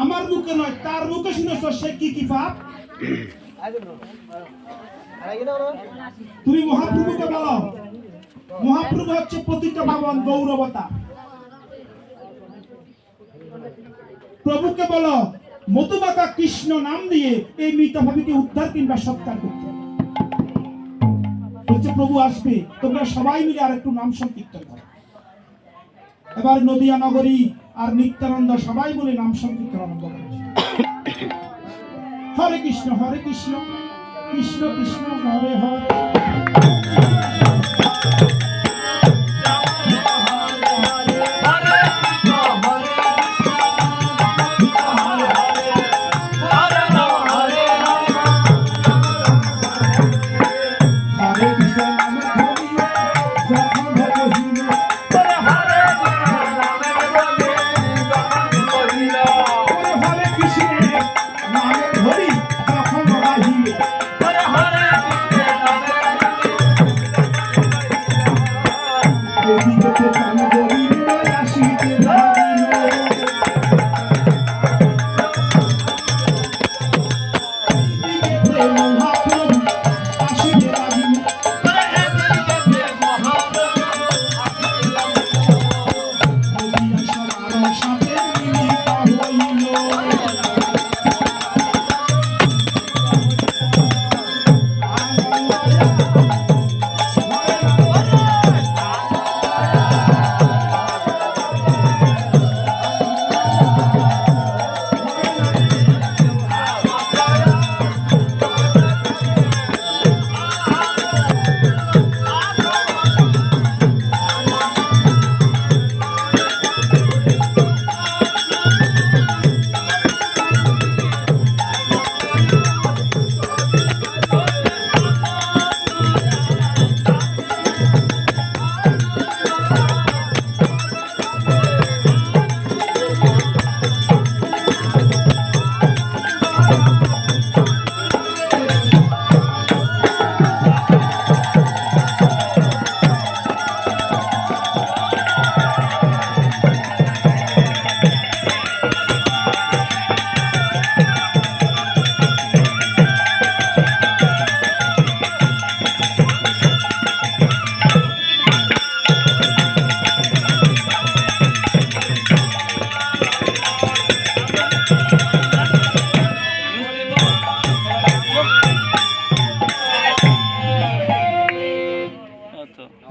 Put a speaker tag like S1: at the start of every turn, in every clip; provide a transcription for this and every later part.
S1: আমার মুখে নয় তার মুখে শুনেছ সে কি কি পাপ। তুমি মহাপ্রভুকে বলো, মহাপ্রভু হচ্ছে পতিত পাবন গৌরবতা। প্রভুকে বলো মধুমাতা কৃষ্ণ নাম দিয়ে এই মৃতভাবীকে উদ্ধার কিংবা সৎকার করতে। বলছে প্রভু আসবে, তোমরা সবাই মিলে আর একটু নাম সংকীর্তন করো। এবার নদিয়া নগরী আর নিত্যানন্দ সবাই বলে নাম সংকীর্তন আরম্ভ করেছে। হরে কৃষ্ণ কৃষ্ণ কৃষ্ণ হরে হরে।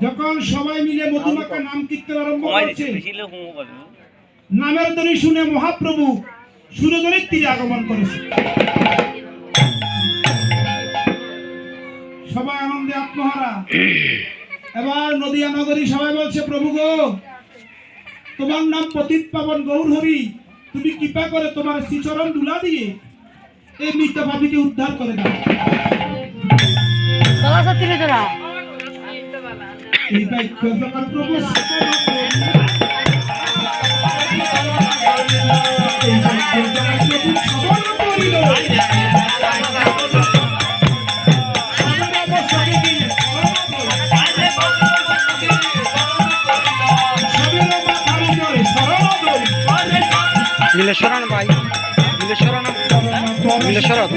S1: যখন সবাই মিলে মধুমাখা নাম কীর্তন আরম্ভ করেছে, নামের ধ্বনি শুনে মহাপ্রভু সুরধনির তীরে আগমন করেছে। সবাই আনন্দে আত্মহারা। এবার নদিয়া নগরী সবাই বলছে প্রভু গো, তোমার নাম পতিত পাবন গৌর হরি, তুমি কৃপা করে তোমার শ্রীচরণ দুলা দিয়ে এই মৃত ভাবিকে উদ্ধার করে দাও। এই বাক্য যখন প্রভু
S2: নীলেশ্বরা না ভাই, নীলেশ্বরা না, নীলেশ্বরা তো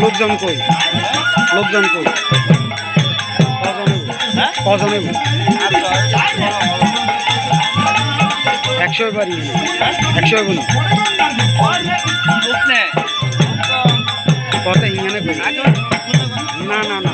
S2: লোকজন কই, লোকজন কই কজন 100 বাড়ি 100 গুণ কত ইংনে কই না না না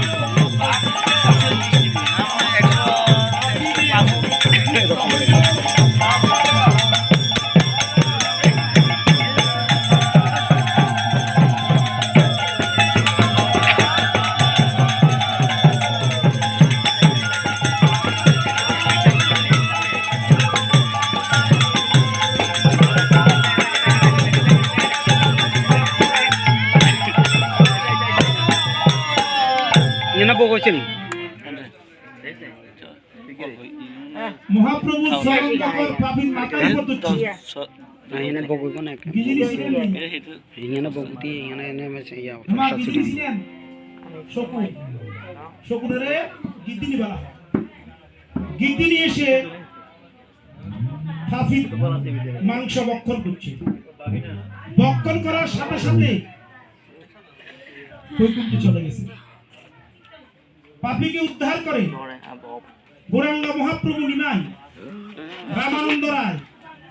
S2: বকছেন
S1: মহাপ্রভু স্বয়ং যখন পাবিন মাথায় উপর তুলছে
S2: এখানে বকব না এখানে বকতি এখানে এনে মেছে ইয়া
S1: মা দিছিলেন শকুন, শকুনের গিদ্দিনি বলা হয়। গিদ্দিনি এসে হাফিজ মাংস ভক্ষণ করছে। ভক্ষণ করার সাথে সাথে বৈকুণ্ঠে চলে গেছে। পাপীকে উদ্ধার করে গৌরাঙ্গ মহাপ্রভু নিমাই, রামানন্দ রায়,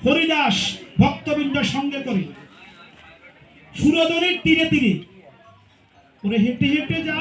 S1: হরিদাস ভক্তবৃন্দ সঙ্গে করে সুরদরের তীরে তীরে ওরে হেঁটে হেঁটে যা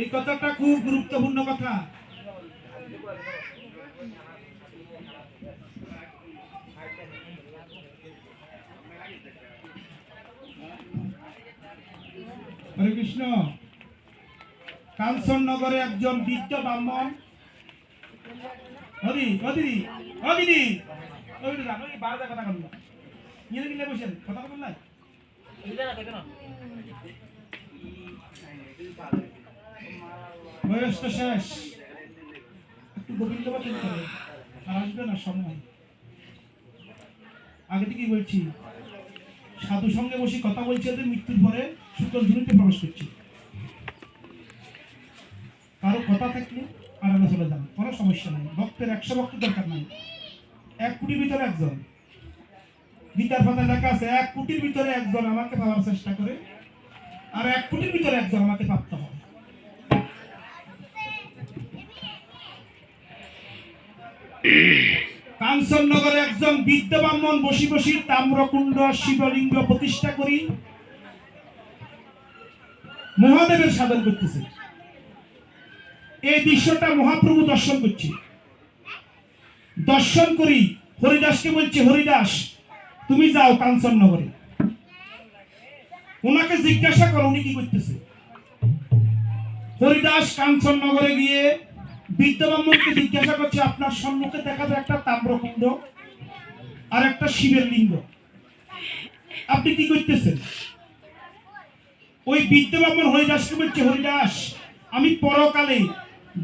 S1: এই কথাটা খুব গুরুত্বপূর্ণ কথা। হরে কৃষ্ণ। কাঞ্চন নগরে একজন বৃদ্ধ ব্রাহ্মণ, হরি হরি হরি বারোটা কথা বলল নিয়ে গেলে বসেন কথা বলল না বয়স তো শেষ, একটু গোবিন্দ বাচন করে আর আসবে না সময়। আগে থেকেই বলছি, সাধু সঙ্গে বসে কথা বলছে, ওদের মৃত্যুর পরে শুক্র ধুনিতে প্রবেশ করছি। কারো কথা থাকলে আড়ালে চলে যান, কোনো সমস্যা নেই। ভক্তের 100 ভক্ত দরকার নাই, 1 কোটির ভিতরে একজন। গীতার পাতা লেখা আছে 1 কোটির ভিতরে একজন আমাকে পাওয়ার চেষ্টা করে, আর 1 কোটির ভিতরে একজন আমাকে প্রাপ্ত হয়। কাঞ্চননগরে একজন বৃদ্ধ ব্রাহ্মণ বসি বসি তাম্রকুণ্ড শিবলিঙ্গ প্রতিষ্ঠা করি মহাদেবের সাধন করতেছে। এই দৃশ্যটা মহাপ্রভু দর্শন করছে। দর্শন করি হরিদাসকে বলছে, হরিদাস তুমি যাও কাঞ্চননগরে, ওনাকে জিজ্ঞাসা করো উনি কি করতেছে। হরিদাস কাঞ্চননগরে গিয়ে বৃদ্ধ ব্রাহ্মণকে জিজ্ঞাসা করছে, আপনার সম্মুখে দেখা যায় একটা তাম্রকুণ্ড আর একটা শিবের লিঙ্গ, আপনি কি করতেছেন? ওই বৃদ্ধ ব্রাহ্মণ হরিদাসকে বলছে, হরিদাস আমি পরকালে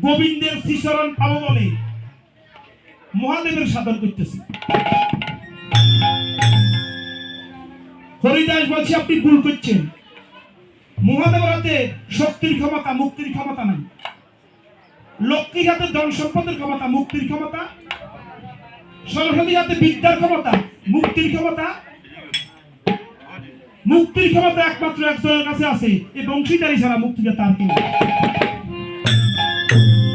S1: গোবিন্দের শ্রীচরণ পাবো বলে মহাদেবের সাধন করতেছি। হরিদাস বলছে, আপনি ভুল করছেন। মহাদেবের হাতে শক্তির ক্ষমতা, মুক্তির ক্ষমতা নাই। লক্ষ্মীর হাতে ধন সম্পদের ক্ষমতা, মুক্তির ক্ষমতা। সরস্বতীর হাতে বিদ্যার ক্ষমতা, মুক্তির ক্ষমতা। মুক্তির ক্ষমতা একমাত্র একজনের কাছে আছে, এই বংশীধারী ছাড়া মুক্তি তার কেউ।